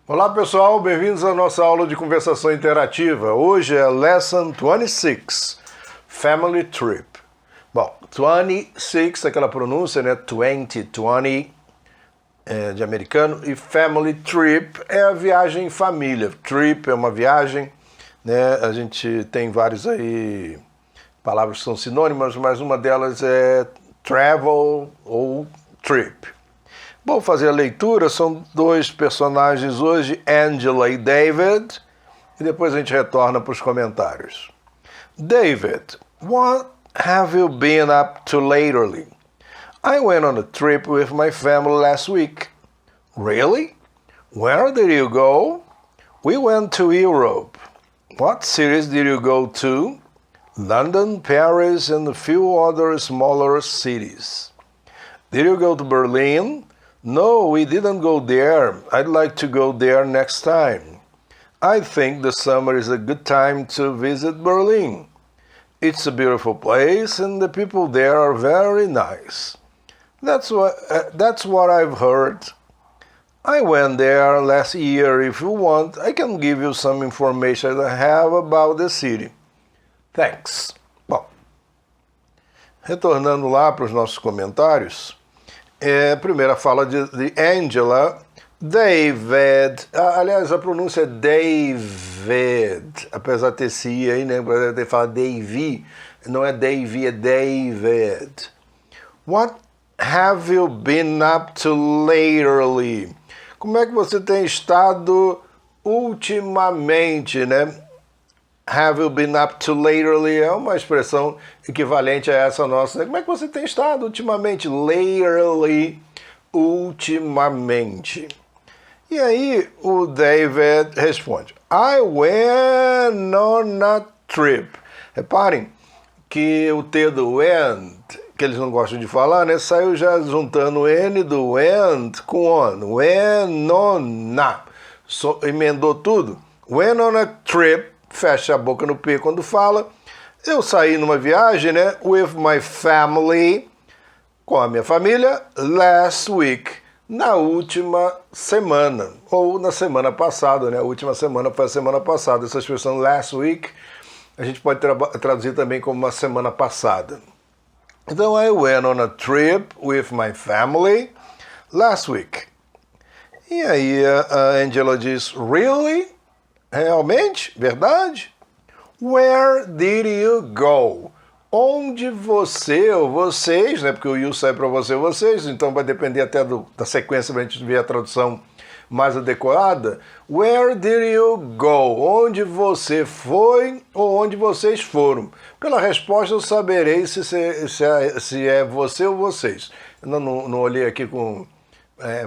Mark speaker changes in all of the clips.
Speaker 1: Olá pessoal, bem-vindos à nossa aula de conversação interativa. Hoje é Lesson 26, Family Trip. Bom, 26, aquela pronúncia, né? 20, de americano, e Family Trip é a viagem em família. Trip é uma viagem, né? A gente tem várias aí palavras que são sinônimas, mas uma delas é travel ou trip. Bom, fazer a leitura, são dois personagens hoje, Angela e David, e depois a gente retorna para os comentários. David, what have you been up to lately? I went on a trip with my family last week. Really? Where did you go? We went to Europe. What cities did you go to? London, Paris, and a few other smaller cities. Did you go to Berlin? No, we didn't go there. I'd like to go there next time. I think the summer is a good time to visit Berlin. It's a beautiful place and the people there are very nice. That's what I've heard. I went there last year. If you want, I can give you some information I have about the city. Thanks. Bom, retornando lá para os nossos comentários, a primeira fala de Angela, David, aliás, a pronúncia é David, apesar de ter si aí, né, para ter falado Davy, não é Davy, é David. What have you been up to lately? Como é que você tem estado ultimamente, né? Have you been up to lately é uma expressão equivalente a essa nossa, né? Como é que você tem estado ultimamente? Lately, ultimamente. E aí o David responde, I went on a trip. Reparem que o T do went, que eles não gostam de falar, né? Saiu já juntando o N do went com on. Went on a. Emendou tudo. Went on a trip. Fecha a boca no P quando fala. Eu saí numa viagem, né? With my family, com a minha família, last week, na última semana, ou na semana passada, né? A última semana foi a semana passada. Essa expressão last week, a gente pode traduzir também como uma semana passada. Então, I went on a trip with my family last week. E aí a Angela diz, really? Realmente? Verdade? Where did you go? Onde você ou vocês, né? Porque o you sai para você ou vocês, então vai depender até da sequência para a gente ver a tradução mais adequada. Where did you go? Onde você foi ou onde vocês foram? Pela resposta eu saberei se é você ou vocês. Eu não olhei aqui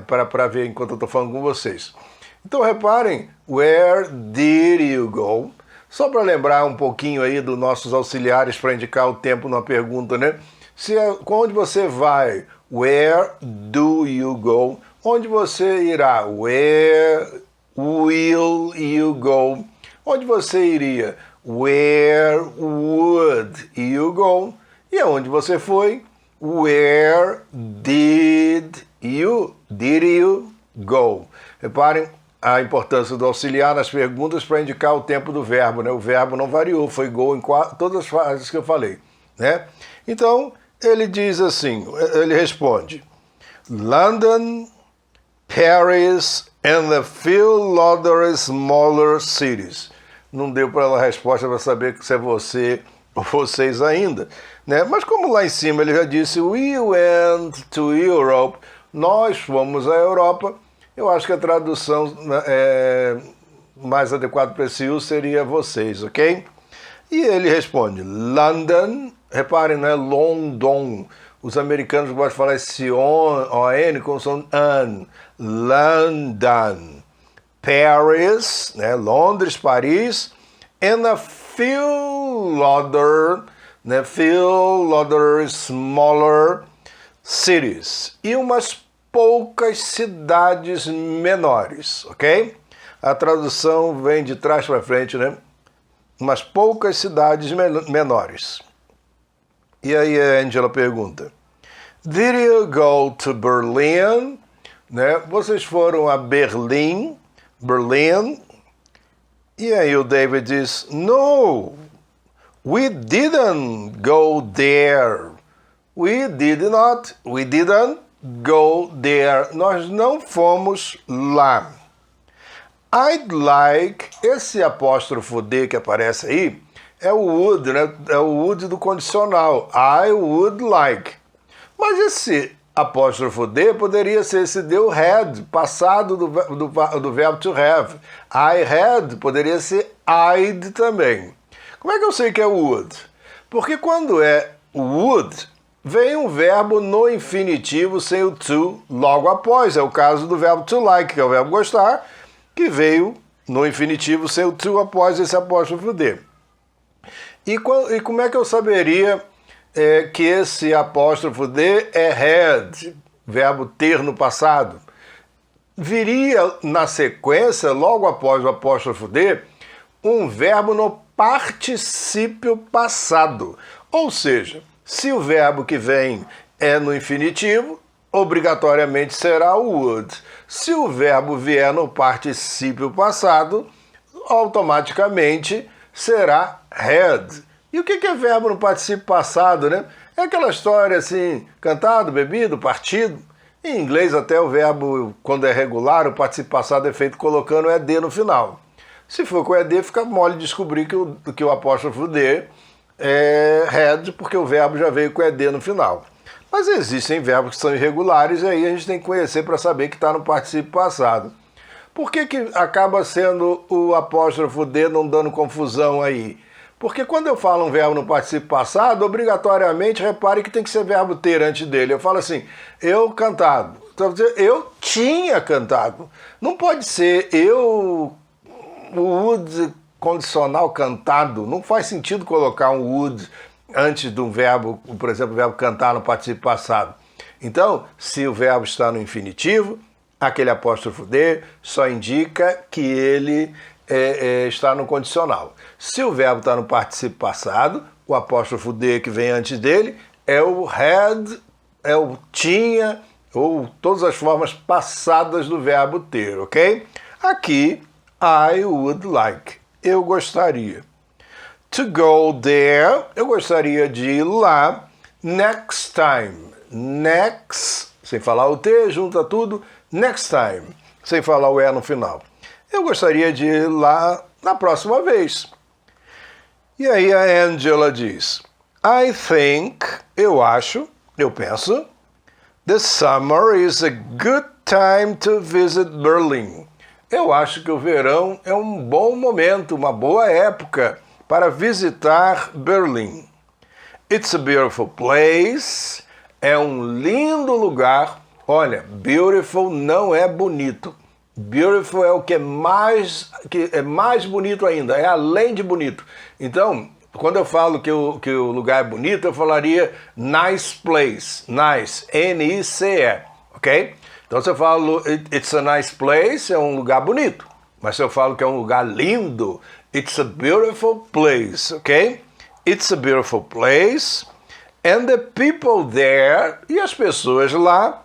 Speaker 1: para ver enquanto eu estou falando com vocês. Então reparem, where did you go? Só para lembrar um pouquinho aí dos nossos auxiliares para indicar o tempo na pergunta, né? Onde você vai? Where do you go? Onde você irá? Where will you go? Onde você iria? Where would you go? E aonde você foi? Where did you go? Reparem a importância do auxiliar nas perguntas para indicar o tempo do verbo, né? O verbo não variou, foi go em todas as frases que eu falei, né? Então, ele diz assim, ele responde, London, Paris and a few other smaller cities. Não deu para ela a resposta para saber se é você ou vocês ainda, né? Mas como lá em cima ele já disse, we went to Europe, nós fomos à Europa. Eu acho que a tradução mais adequada para esse uso seria vocês, ok? E ele responde, London, reparem, não é London. Os americanos gostam de falar esse O-N com som an. London. Paris, né? Londres, Paris. And a few other smaller cities. E umas poucas cidades menores, ok? A tradução vem de trás para frente, né? Umas poucas cidades menores. E aí a Angela pergunta, Did you go to Berlin? Né? Vocês foram a Berlim? Berlin. E aí o David diz, no, we didn't go there. We didn't go there. Nós não fomos lá. I'd like, esse apóstrofo D que aparece aí, é o would, né? É o would do condicional. I would like. Mas esse apóstrofo D poderia ser esse deu had, passado do verbo to have. I had poderia ser I'd também. Como é que eu sei que é would? Porque quando é would, vem um verbo no infinitivo sem o to logo após. É o caso do verbo to like, que é o verbo gostar, que veio no infinitivo sem o to após esse apóstrofo D. E como é que eu saberia que esse apóstrofo D é had, verbo ter no passado? Viria na sequência, logo após o apóstrofo D, um verbo no particípio passado. Ou seja, se o verbo que vem é no infinitivo, obrigatoriamente será o would. Se o verbo vier no particípio passado, automaticamente será had. E o que é verbo no particípio passado, né? É aquela história assim, cantado, bebido, partido. Em inglês até o verbo, quando é regular, o particípio passado é feito colocando ED no final. Se for com ED, fica mole descobrir que o apóstrofo D é had, porque o verbo já veio com ED no final. Mas existem verbos que são irregulares e aí a gente tem que conhecer para saber que está no particípio passado. Por que acaba sendo o apóstrofo D não dando confusão aí? Porque quando eu falo um verbo no particípio passado, obrigatoriamente, repare que tem que ser verbo ter antes dele. Eu falo assim, eu cantado. Então, eu tinha cantado. Não pode ser eu, o would condicional cantado. Não faz sentido colocar um would antes de um verbo, por exemplo, o verbo cantar no particípio passado. Então, se o verbo está no infinitivo, aquele apóstrofo D só indica que ele está no condicional. Se o verbo está no particípio passado, o apóstrofo D que vem antes dele é o had, é o tinha, ou todas as formas passadas do verbo ter, ok? Aqui, I would like, eu gostaria. To go there, eu gostaria de ir lá. Next time. Next, sem falar o T, junta tudo. Next time, sem falar o E no final. Eu gostaria de ir lá na próxima vez. E aí a Angela diz, I think, eu acho, eu penso, the summer is a good time to visit Berlin. Eu acho que o verão é um bom momento, uma boa época para visitar Berlim. It's a beautiful place. É um lindo lugar. Olha, beautiful não é bonito. Beautiful é o que é mais bonito ainda, é além de bonito. Então, quando eu falo que o lugar é bonito, eu falaria nice place. Nice, N-I-C-E, ok? Então, se eu falo it's a nice place, é um lugar bonito. Mas se eu falo que é um lugar lindo, it's a beautiful place, ok? It's a beautiful place. And the people there, e as pessoas lá,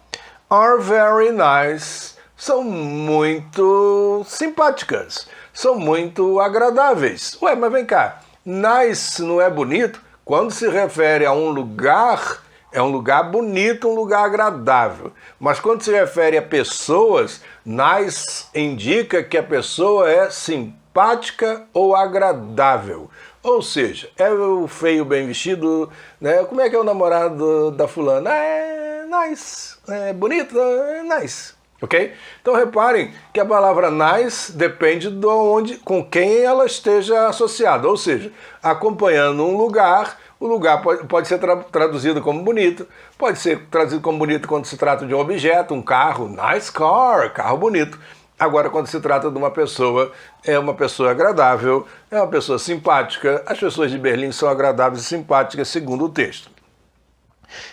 Speaker 1: are very nice. São muito simpáticas, são muito agradáveis. Ué, mas vem cá, nice não é bonito? Quando se refere a um lugar, é um lugar bonito, um lugar agradável. Mas quando se refere a pessoas, nice indica que a pessoa é simpática ou agradável. Ou seja, é o feio bem vestido, né? Como é que é o namorado da fulana? É nice, é bonito, é nice. Ok? Então reparem que a palavra nice depende de onde, com quem ela esteja associada. Ou seja, acompanhando um lugar, o lugar pode ser traduzido como bonito, pode ser traduzido como bonito quando se trata de um objeto, um carro, nice car, carro bonito. Agora, quando se trata de uma pessoa, é uma pessoa agradável, é uma pessoa simpática. As pessoas de Berlim são agradáveis e simpáticas, segundo o texto.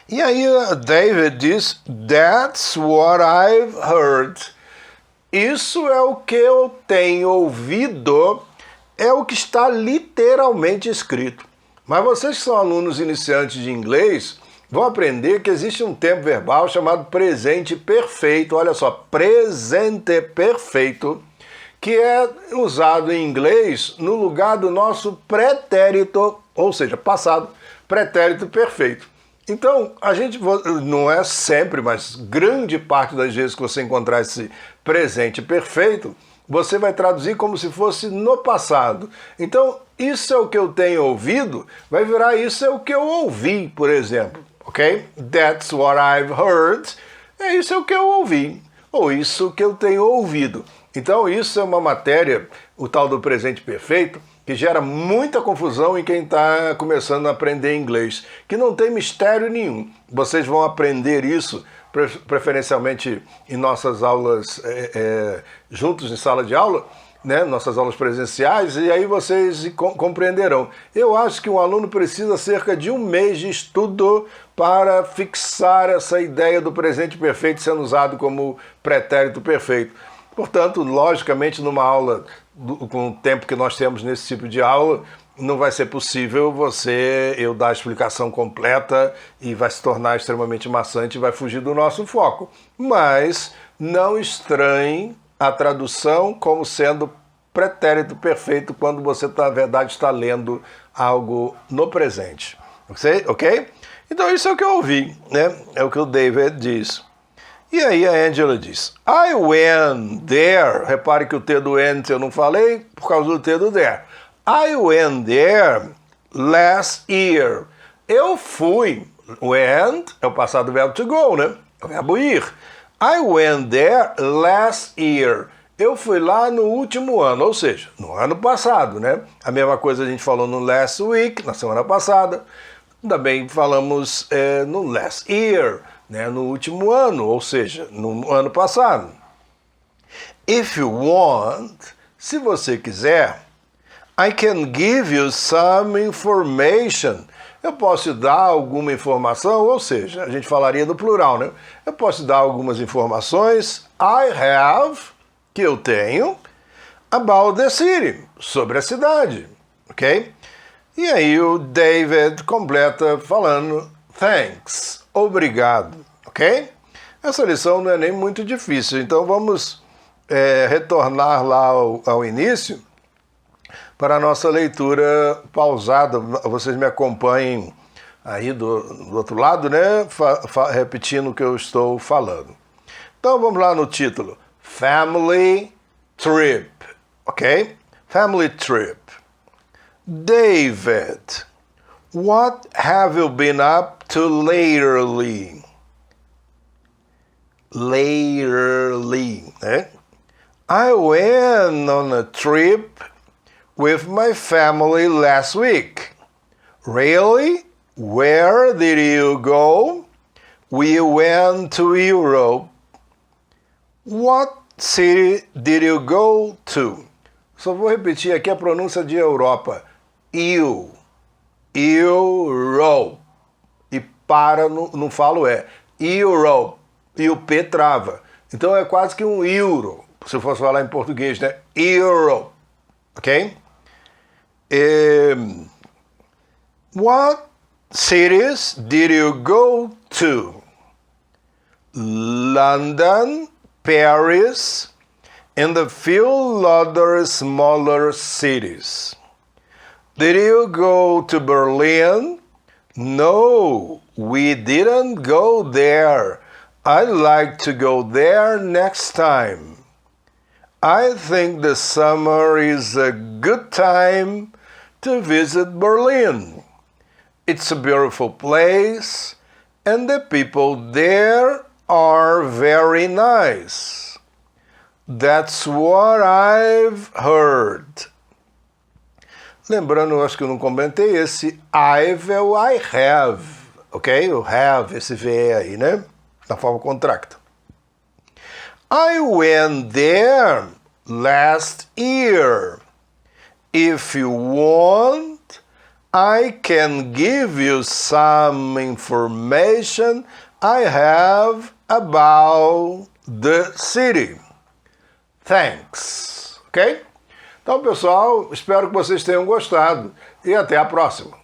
Speaker 1: E aí David diz, that's what I've heard. Isso é o que eu tenho ouvido, é o que está literalmente escrito. Mas vocês que são alunos iniciantes de inglês, vão aprender que existe um tempo verbal chamado presente perfeito. Olha só, presente perfeito, que é usado em inglês no lugar do nosso pretérito, ou seja, passado, pretérito perfeito. Então, a gente não é sempre, mas grande parte das vezes que você encontrar esse presente perfeito, você vai traduzir como se fosse no passado. Então, isso é o que eu tenho ouvido, vai virar isso é o que eu ouvi, por exemplo. Ok? That's what I've heard. Isso é o que eu ouvi. Ou isso que eu tenho ouvido. Então, isso é uma matéria, o tal do presente perfeito, que gera muita confusão em quem está começando a aprender inglês, que não tem mistério nenhum. Vocês vão aprender isso, preferencialmente em nossas aulas juntos em sala de aula, né, nossas aulas presenciais, e aí vocês compreenderão. Eu acho que um aluno precisa cerca de 1 mês de estudo para fixar essa ideia do presente perfeito sendo usado como pretérito perfeito. Portanto, logicamente, numa aula, com o tempo que nós temos nesse tipo de aula, não vai ser possível eu dar a explicação completa e vai se tornar extremamente maçante e vai fugir do nosso foco. Mas não estranhe a tradução como sendo pretérito perfeito quando você, na verdade, está lendo algo no presente. Ok? Então isso é o que eu ouvi, né? É o que o David diz. E aí a Angela diz, I went there. Repare que o T do went eu não falei por causa do T do there. I went there last year. Eu fui. Went é o passado verbo to go, né? É o verbo ir. I went there last year. Eu fui lá no último ano, ou seja, no ano passado, né? A mesma coisa a gente falou no last week, na semana passada. Também falamos no last year, né? No último ano, ou seja, no ano passado. If you want, se você quiser, I can give you some information. Eu posso te dar alguma informação, ou seja, a gente falaria no plural, né? Eu posso te dar algumas informações. I have, que eu tenho, about the city, sobre a cidade, ok? E aí o David completa falando thanks, obrigado, ok? Essa lição não é nem muito difícil, então vamos retornar lá ao início para a nossa leitura pausada. Vocês me acompanhem aí do outro lado, né? Repetindo o que eu estou falando. Então vamos lá no título. Family Trip, ok? Family Trip. David, what have you been up to lately? Lately, né? I went on a trip with my family last week. Really? Where did you go? We went to Europe. What city did you go to? Só vou repetir aqui a pronúncia de Europa. Europe. E não falo Europe. E o P trava. Então é quase que um euro, se eu fosse falar em português, né? Europe. Ok? What cities did you go to? London, Paris, and a few other smaller cities. Did you go to Berlin? No, we didn't go there. I'd like to go there next time. I think the summer is a good time to visit Berlin. It's a beautiful place, and the people there are very nice. That's what I've heard. Lembrando, eu acho que eu não comentei, esse I've é o I have, ok? O have, esse VE aí, né? Na forma contracta. I went there last year. If you want, I can give you some information I have about the city. Thanks. Ok? Então, pessoal, espero que vocês tenham gostado e até a próxima.